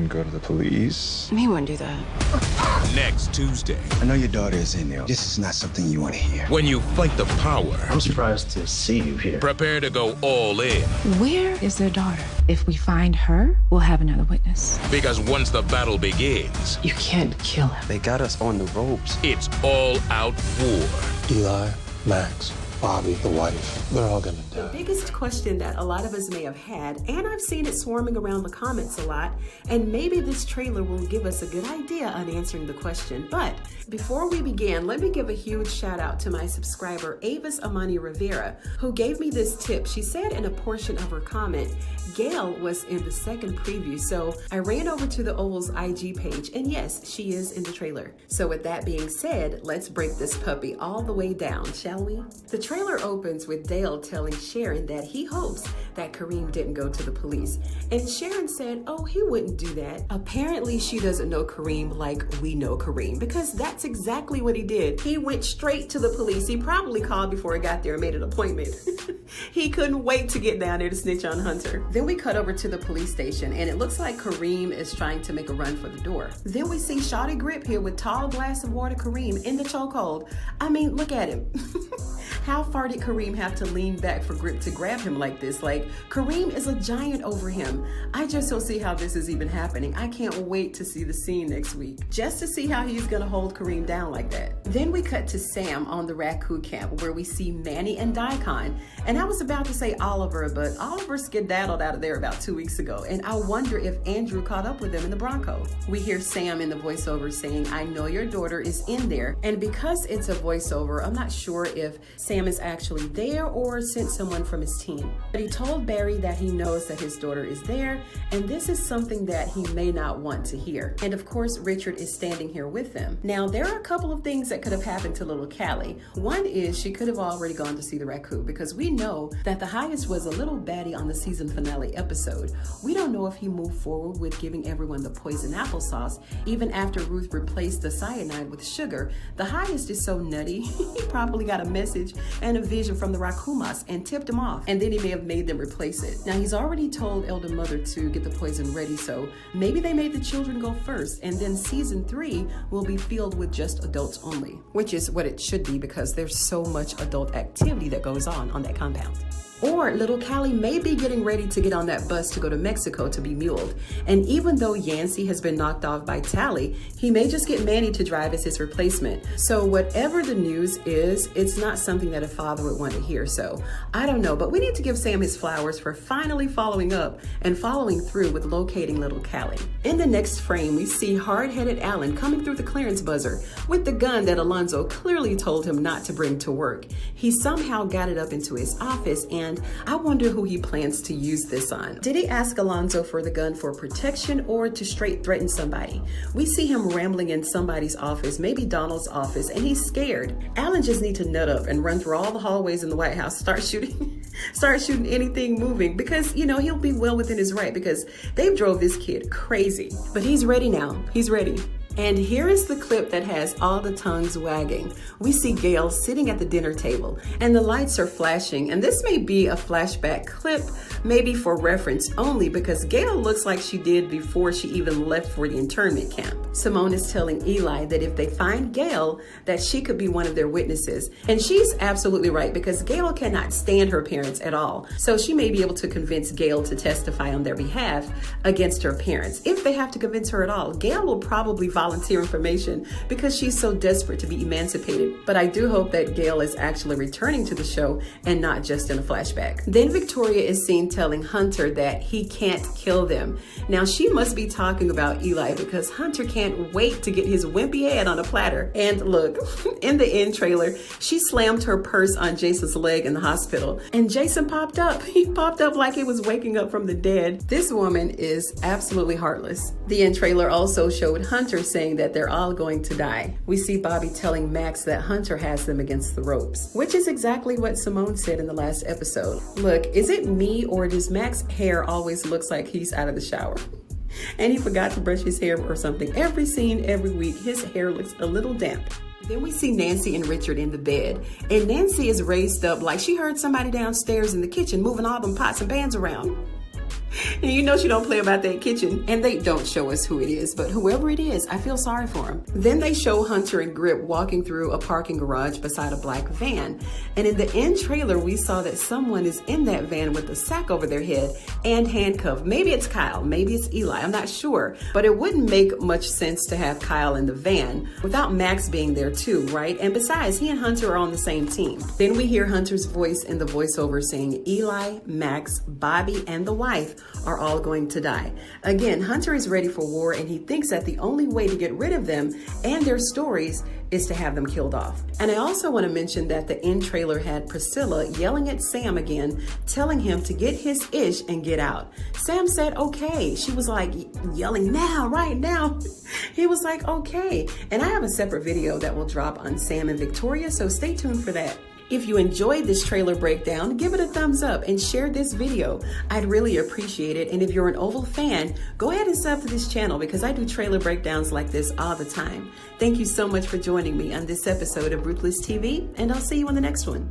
wouldn't go to the police. He wouldn't do that. Next Tuesday. I know your daughter is in there. This is not something you want to hear. When you fight the power. I'm surprised to see you here. Prepare to go all in. Where is their daughter? If we find her, we'll have another witness. Because once the battle begins, You can't kill him. They got us on the ropes. it's all out war. Eli, Max, Bobby, the wife, they're all gonna die. The biggest question that a lot of us may have had, and I've seen it swarming around the comments a lot, and maybe this trailer will give us a good idea on answering the question. But before we begin, let me give a huge shout out to my subscriber, Avis Amani Rivera, who gave me this tip. She said in a portion of her comment, Gayle was in the second preview, so I ran over to the Oval's IG page, and yes, she is in the trailer. So with that being said, let's break this puppy all the way down, shall we? The trailer opens with Dale telling Sharon that he hopes that Kareem didn't go to the police, and Sharon said, oh, he wouldn't do that. Apparently, she doesn't know Kareem like we know Kareem, because that's exactly what he did. He went straight to the police. He probably called before he got there and made an appointment. He couldn't wait to get down there to snitch on Hunter. Then we cut over to the police station, and it looks like Kareem is trying to make a run for the door. Then we see Shawty Grip here with tall glass of water Kareem in the chokehold. I mean, look at him. How far did Kareem have to lean back for Grip to grab him like this? Like, Kareem is a giant over him. I just don't see how this is even happening. I can't wait to see the scene next week, just to see how he's gonna hold Kareem down like that. Then we cut to Sam on the raccoon camp, where we see Manny and Daikon. And I was about to say Oliver, but Oliver skedaddled out of there about 2 weeks ago, and I wonder if Andrew caught up with him in the Bronco. We hear Sam in the voiceover saying, I know your daughter is in there, and because it's a voiceover, I'm not sure if Sam is actually there or sent someone from his team. But he told Barry that he knows that his daughter is there, and this is something that he may not want to hear. And of course, Richard is standing here with them. Now, there are a couple of things that could have happened to little Callie. One is she could have already gone to see the raccoon, because we know that the highest was a little baddie on the season finale episode. We don't know if he moved forward with giving everyone the poison applesauce, even after Ruth replaced the cyanide with sugar. The highest is so nutty, he probably got a message and a vision from the Rakumas and tipped him off, and then he may have made them replace it. Now, he's already told Elder Mother to get the poison ready, so maybe they made the children go first, and then season 3 will be filled with just adults only, which is what it should be, because there's so much adult activity that goes on that compound. Or little Callie may be getting ready to get on that bus to go to Mexico to be muled. And even though Yancey has been knocked off by Tally, he may just get Manny to drive as his replacement. So whatever the news is, it's not something that a father would want to hear. So I don't know, but we need to give Sam his flowers for finally following up and following through with locating little Callie. In the next frame, we see hard-headed Alan coming through the clearance buzzer with the gun that Alonzo clearly told him not to bring to work. He somehow got it up into his office, and I wonder who he plans to use this on. Did he ask Alonzo for the gun for protection or to straight threaten somebody? We see him rambling in somebody's office, maybe Donald's office, and he's scared. Alan just needs to nut up and run through all the hallways in the White House, start shooting anything moving, because, you know, he'll be well within his right, because they've drove this kid crazy. But he's ready now. He's ready. And here is the clip that has all the tongues wagging. We see Gayle sitting at the dinner table, and the lights are flashing, and this may be a flashback clip, maybe for reference only, because Gayle looks like she did before she even left for the internment camp. Simone is telling Eli that if they find Gayle, that she could be one of their witnesses. And she's absolutely right, because Gayle cannot stand her parents at all. So she may be able to convince Gayle to testify on their behalf against her parents. If they have to convince her at all, Gayle will probably volunteer information because she's so desperate to be emancipated. But I do hope that Gayle is actually returning to the show and not just in a flashback. Then Victoria is seen telling Hunter that he can't kill them. Now, she must be talking about Eli, because Hunter can't wait to get his wimpy head on a platter. And look, in the end trailer, she slammed her purse on Jason's leg in the hospital, and Jason popped up. He popped up like he was waking up from the dead. This woman is absolutely heartless. The end trailer also showed Hunter saying that they're all going to die. We see Bobby telling Max that Hunter has them against the ropes, which is exactly what Simone said in the last episode. Look, is it me, or does Max's hair always looks like he's out of the shower? And he forgot to brush his hair or something. Every scene, every week, his hair looks a little damp. Then we see Nancy and Richard in the bed, and Nancy is raised up like she heard somebody downstairs in the kitchen moving all them pots and pans around. And you know she don't play about that kitchen. And they don't show us who it is, but whoever it is, I feel sorry for him. Then they show Hunter and Grip walking through a parking garage beside a black van. And in the end trailer, we saw that someone is in that van with a sack over their head and handcuffed. Maybe it's Kyle, maybe it's Eli, I'm not sure. But it wouldn't make much sense to have Kyle in the van without Max being there too, right? And besides, he and Hunter are on the same team. Then we hear Hunter's voice in the voiceover saying Eli, Max, Bobby, and the wife are all going to die. Again, Hunter is ready for war, and he thinks that the only way to get rid of them and their stories is to have them killed off. And I also want to mention that the end trailer had Priscilla yelling at Sam again, telling him to get his ish and get out. Sam said, okay. She was like yelling now, right now. He was like, okay. And I have a separate video that will drop on Sam and Victoria, so stay tuned for that. If you enjoyed this trailer breakdown, give it a thumbs up and share this video. I'd really appreciate it. And if you're an Oval fan, go ahead and sub to this channel because I do trailer breakdowns like this all the time. Thank you so much for joining me on this episode of Ruthless TV, and I'll see you on the next one.